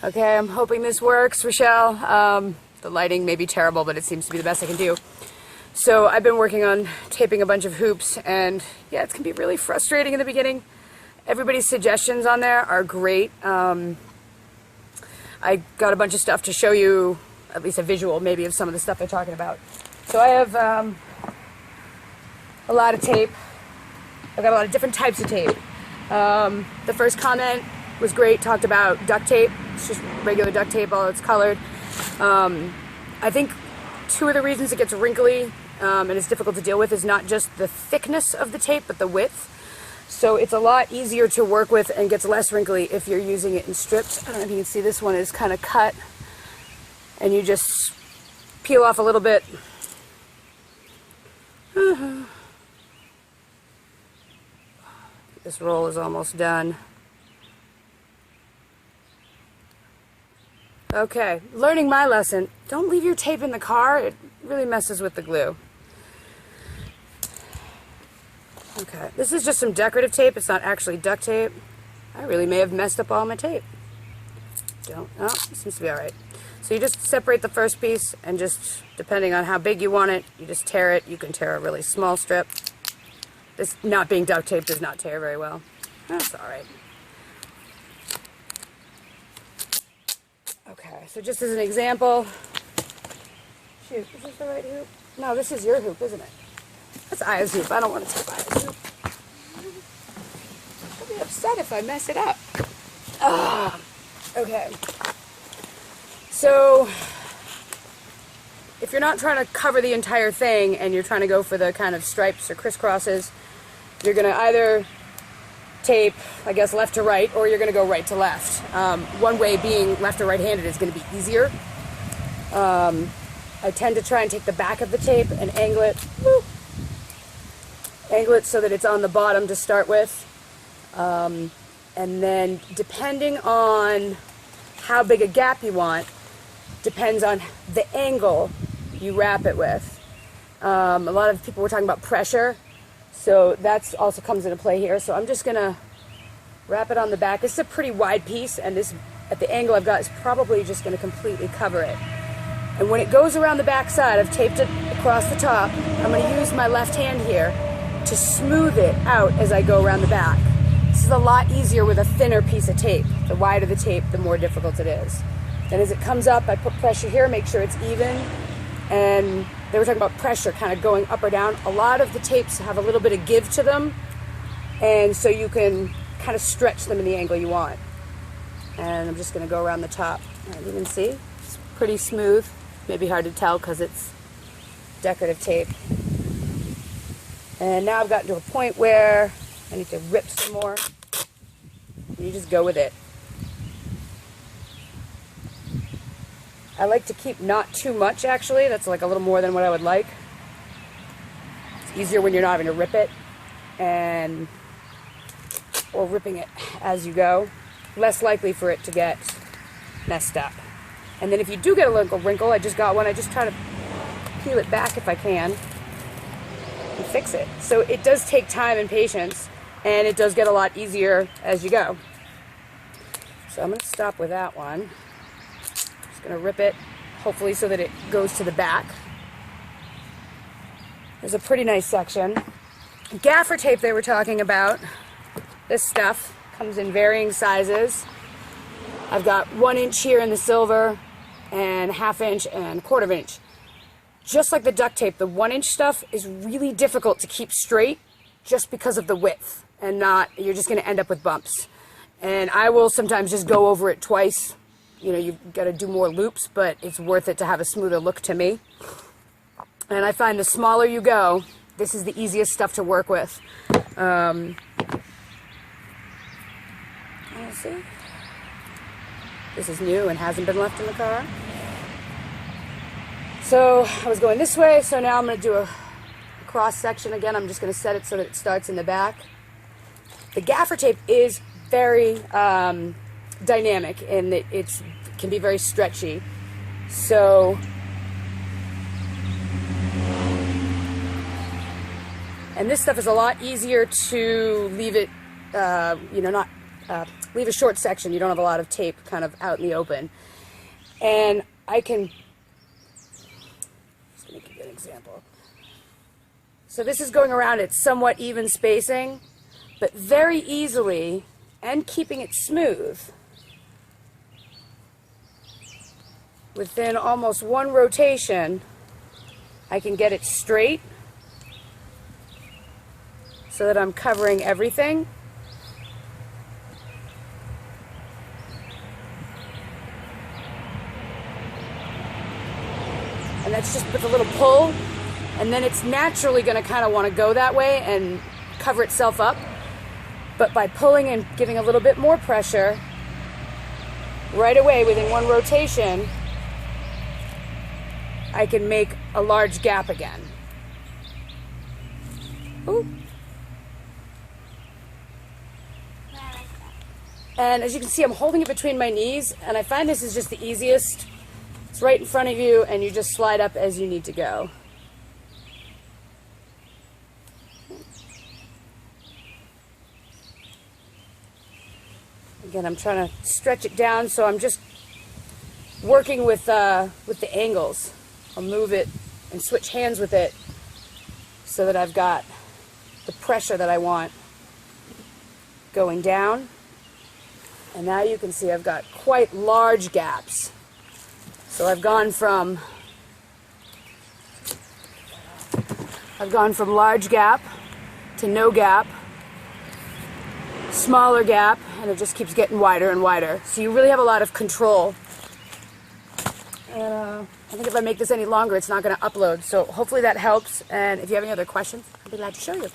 Okay, I'm hoping this works, Rochelle. The lighting may be terrible, but it seems to be the best I can do. So I've been working on taping a bunch of hoops, and yeah, it's gonna be really frustrating in the beginning. Everybody's suggestions on there are great. I got a bunch of stuff to show you, at least a visual maybe, of some of the stuff they're talking about. So I have a lot of tape. I've got a lot of different types of tape. The first comment was great, talked about duct tape. It's just regular duct tape, all it's colored. I think two of the reasons it gets wrinkly and it's difficult to deal with is not just the thickness of the tape, but the width. So it's a lot easier to work with and gets less wrinkly if you're using it in strips. I don't know if you can see, this one is kind of cut, and you just peel off a little bit. This roll is almost done. Okay, learning my lesson. Don't leave your tape in the car. It really messes with the glue. Okay, this is just some decorative tape. It's not actually duct tape. I really may have messed up all my tape. Oh, it seems to be all right. So you just separate the first piece, and just, depending on how big you want it, you just tear it. You can tear a really small strip. This not being duct tape does not tear very well. That's all right. Okay, so just as an example, shoot, is this the right hoop? No, this is your hoop, isn't it? That's Aya's hoop. I don't want to take Aya's hoop. I'll be upset if I mess it up. Okay. So, if you're not trying to cover the entire thing and you're trying to go for the kind of stripes or crisscrosses, you're going to either tape, I guess, left to right, or you're going to go right to left. One way being left or right-handed is going to be easier. I tend to try and take the back of the tape and angle it. Angle it so that it's on the bottom to start with. And then depending on how big a gap you want, depends on the angle you wrap it with. A lot of people were talking about pressure, so that also comes into play here. So I'm just going to wrap it on the back. This is a pretty wide piece, and this, at the angle I've got, is probably just going to completely cover it. And when it goes around the back side, I've taped it across the top. I'm going to use my left hand here to smooth it out as I go around the back. This is a lot easier with a thinner piece of tape. The wider the tape, the more difficult it is. Then as it comes up, I put pressure here, make sure it's even. And they were talking about pressure kind of going up or down. A lot of the tapes have a little bit of give to them, and so you can kind of stretch them in the angle you want. And I'm just going to go around the top. And you can see, it's pretty smooth. Maybe hard to tell because it's decorative tape. And now I've gotten to a point where I need to rip some more. You just go with it. I like to keep not too much, actually. That's like a little more than what I would like. It's easier when you're not having to rip it, or ripping it as you go. Less likely for it to get messed up. And then if you do get a little wrinkle, I just got one, I just try to peel it back if I can and fix it. So it does take time and patience, and it does get a lot easier as you go. So I'm going to stop with that one. Just going to rip it, hopefully so that it goes to the back. There's a pretty nice section. Gaffer tape they were talking about. This stuff comes in varying sizes. I've got 1 inch here in the silver, and 1/2 inch and 1/4 inch. Just like the duct tape, the 1 inch stuff is really difficult to keep straight just because of the width, and you're just going to end up with bumps. And I will sometimes just go over it twice. You know, you've got to do more loops, but it's worth it to have a smoother look to me. And I find the smaller you go, this is the easiest stuff to work with. Let's see. This is new and hasn't been left in the car. So I was going this way, so now I'm going to do a cross section again. I'm just going to set it so that it starts in the back. The gaffer tape is very dynamic, and it can be very stretchy. So, and this stuff is a lot easier to leave it, not leave a short section. You don't have a lot of tape kind of out in the open. And I can, just going to give you an example. So this is going around at somewhat even spacing, but very easily, and keeping it smooth, within almost one rotation, I can get it straight so that I'm covering everything. And that's just with a little pull, and then it's naturally going to kind of want to go that way and cover itself up. But by pulling and giving a little bit more pressure, right away within one rotation, I can make a large gap again. Ooh. And as you can see, I'm holding it between my knees, and I find this is just the easiest. It's right in front of you, and you just slide up as you need to go. Again, I'm trying to stretch it down, so I'm just working with the angles. I'll move it and switch hands with it so that I've got the pressure that I want going down. And now you can see I've got quite large gaps. So I've gone from large gap to no gap, smaller gap, and it just keeps getting wider and wider. So you really have a lot of control. And I think if I make this any longer, it's not going to upload. So hopefully that helps. And if you have any other questions, I'd be glad to show you.